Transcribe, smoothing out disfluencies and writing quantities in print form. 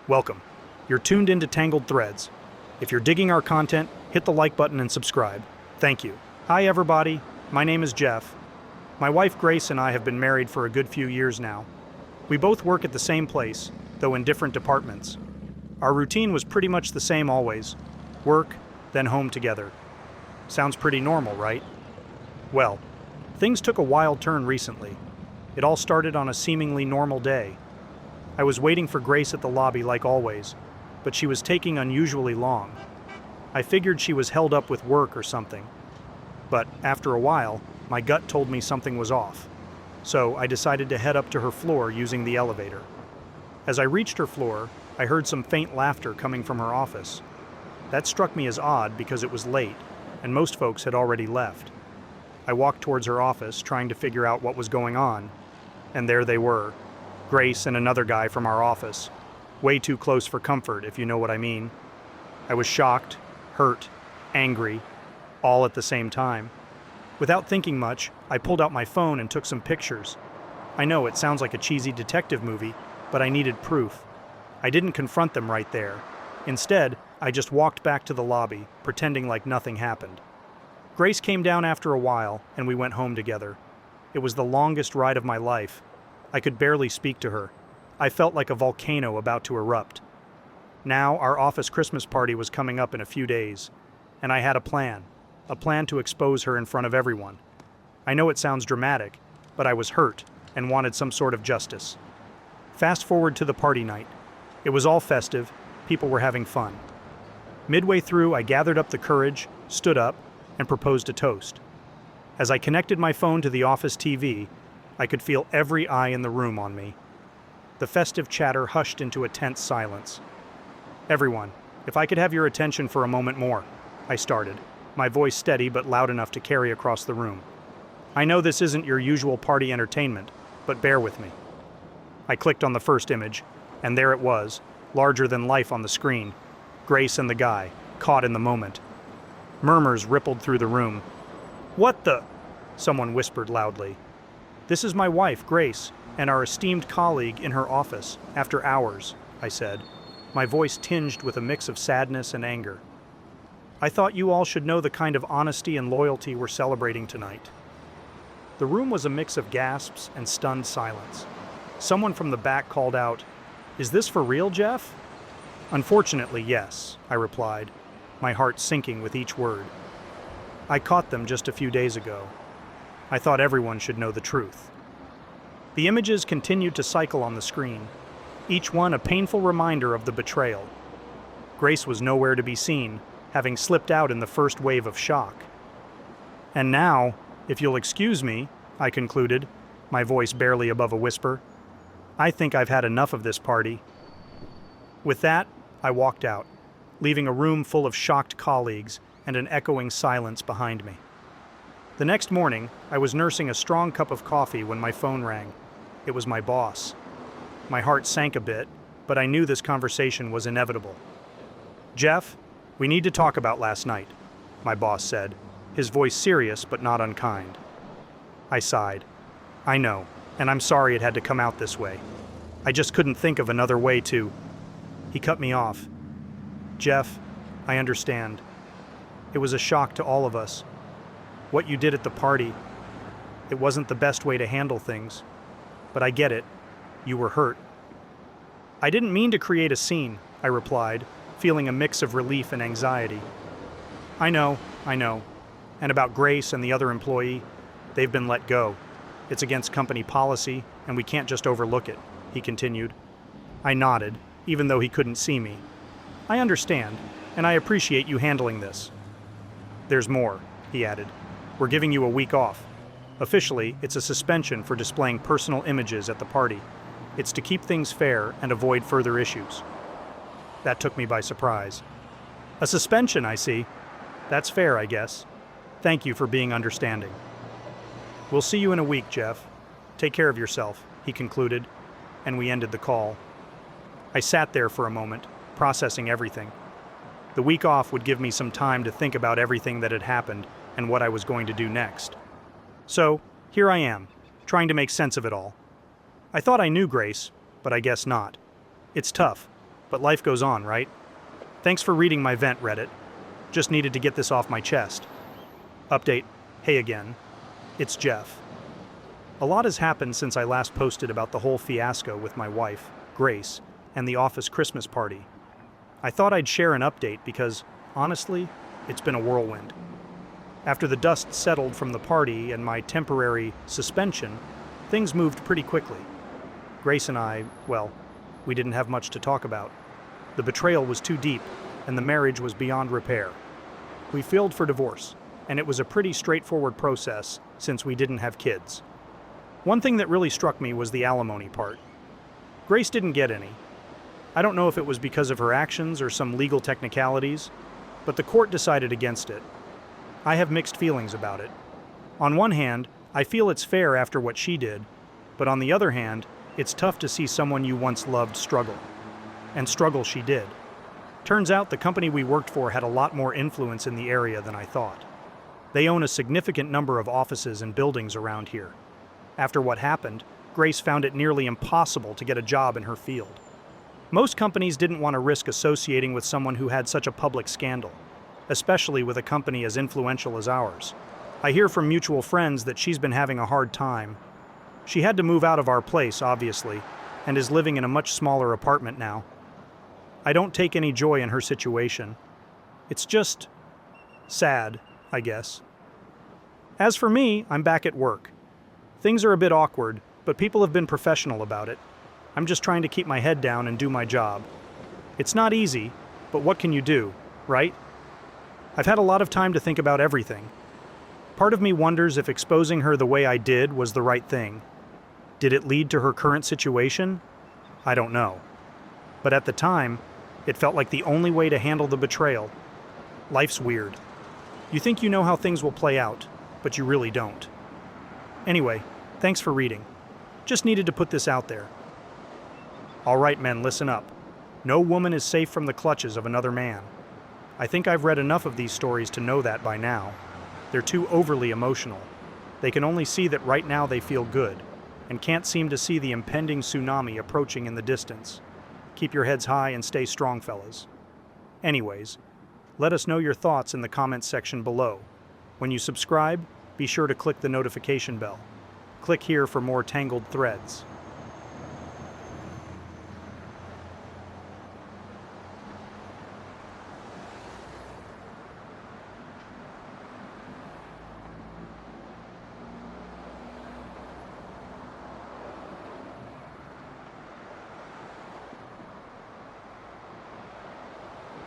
Welcome. You're tuned into Tangled Threads. If you're digging our content, hit the like button and subscribe. Thank you. Hi everybody, my name is Jeff. My wife Grace and I have been married for a good few years now. We both work at the same place, though in different departments. Our routine was pretty much the same always. Work, then home together. Sounds pretty normal, right? Well, things took a wild turn recently. It all started on a seemingly normal day. I was waiting for Grace at the lobby like always, but she was taking unusually long. I figured she was held up with work or something. But after a while, my gut told me something was off. So I decided to head up to her floor using the elevator. As I reached her floor, I heard some faint laughter coming from her office. That struck me as odd because it was late, and most folks had already left. I walked towards her office, trying to figure out what was going on, and there they were, Grace and another guy from our office. Way too close for comfort, if you know what I mean. I was shocked, hurt, angry, all at the same time. Without thinking much, I pulled out my phone and took some pictures. I know it sounds like a cheesy detective movie, but I needed proof. I didn't confront them right there. Instead, I just walked back to the lobby, pretending like nothing happened. Grace came down after a while, and we went home together. It was the longest ride of my life. I could barely speak to her. I felt like a volcano about to erupt. Now, our office Christmas party was coming up in a few days, and I had a plan to expose her in front of everyone. I know it sounds dramatic, but I was hurt and wanted some sort of justice. Fast forward to the party night. It was all festive, people were having fun. Midway through, I gathered up the courage, stood up, and proposed a toast. As I connected my phone to the office TV, I could feel every eye in the room on me. The festive chatter hushed into a tense silence. "Everyone, if I could have your attention for a moment more," I started, my voice steady but loud enough to carry across the room. "I know this isn't your usual party entertainment, but bear with me." I clicked on the first image, and there it was, larger than life on the screen, Grace and the guy, caught in the moment. Murmurs rippled through the room. "What the?" someone whispered loudly. "This is my wife, Grace, and our esteemed colleague in her office, after hours," I said, my voice tinged with a mix of sadness and anger. "I thought you all should know the kind of honesty and loyalty we're celebrating tonight." The room was a mix of gasps and stunned silence. Someone from the back called out, "Is this for real, Jeff?" "Unfortunately, yes," I replied, my heart sinking with each word. "I caught them just a few days ago. I thought everyone should know the truth." The images continued to cycle on the screen, each one a painful reminder of the betrayal. Grace was nowhere to be seen, having slipped out in the first wave of shock. "And now, if you'll excuse me," I concluded, my voice barely above a whisper, "I think I've had enough of this party." With that, I walked out, leaving a room full of shocked colleagues and an echoing silence behind me. The next morning, I was nursing a strong cup of coffee when my phone rang. It was my boss. My heart sank a bit, but I knew this conversation was inevitable. "Jeff, we need to talk about last night," my boss said, his voice serious but not unkind. I sighed. "I know, and I'm sorry it had to come out this way. I just couldn't think of another way to—" He cut me off. "Jeff, I understand. It was a shock to all of us. What you did at the party, it wasn't the best way to handle things. But I get it. You were hurt." "I didn't mean to create a scene," I replied, feeling a mix of relief and anxiety. I know. And about Grace and the other employee, they've been let go. It's against company policy, and we can't just overlook it," he continued. I nodded, even though he couldn't see me. "I understand, and I appreciate you handling this." "There's more," he added. "We're giving you a week off. Officially, it's a suspension for displaying personal images at the party. It's to keep things fair and avoid further issues." That took me by surprise. "A suspension, I see. That's fair, I guess. Thank you for being understanding." "We'll see you in a week, Jeff. Take care of yourself," he concluded, and we ended the call. I sat there for a moment, processing everything. The week off would give me some time to think about everything that had happened and what I was going to do next. So, here I am, trying to make sense of it all. I thought I knew Grace, but I guess not. It's tough, But life goes on, right? Thanks for reading my vent, Reddit. Just needed to get this off my chest. Update. Hey again. It's Jeff. A lot has happened since I last posted about the whole fiasco with my wife, Grace, and the office Christmas party. I thought I'd share an update because, honestly, it's been a whirlwind. After the dust settled from the party and my temporary suspension, things moved pretty quickly. Grace and I, well, we didn't have much to talk about. The betrayal was too deep, and the marriage was beyond repair. We filed for divorce, and it was a pretty straightforward process since we didn't have kids. One thing that really struck me was the alimony part. Grace didn't get any. I don't know if it was because of her actions or some legal technicalities, but the court decided against it. I have mixed feelings about it. On one hand, I feel it's fair after what she did, but on the other hand, it's tough to see someone you once loved struggle. And struggle she did. Turns out the company we worked for had a lot more influence in the area than I thought. They own a significant number of offices and buildings around here. After what happened, Grace found it nearly impossible to get a job in her field. Most companies didn't want to risk associating with someone who had such a public scandal, especially with a company as influential as ours. I hear from mutual friends that she's been having a hard time. She had to move out of our place, obviously, and is living in a much smaller apartment now. I don't take any joy in her situation. It's just sad, I guess. As for me, I'm back at work. Things are a bit awkward, but people have been professional about it. I'm just trying to keep my head down and do my job. It's not easy, but what can you do, right? I've had a lot of time to think about everything. Part of me wonders if exposing her the way I did was the right thing. Did it lead to her current situation? I don't know. But at the time, it felt like the only way to handle the betrayal. Life's weird. You think you know how things will play out, but you really don't. Anyway, thanks for reading. Just needed to put this out there. All right, men, listen up. No woman is safe from the clutches of another man. I think I've read enough of these stories to know that by now. They're too overly emotional. They can only see that right now they feel good, and can't seem to see the impending tsunami approaching in the distance. Keep your heads high and stay strong, fellas. Anyways, let us know your thoughts in the comments section below. When you subscribe, be sure to click the notification bell. Click here for more Tangled threads.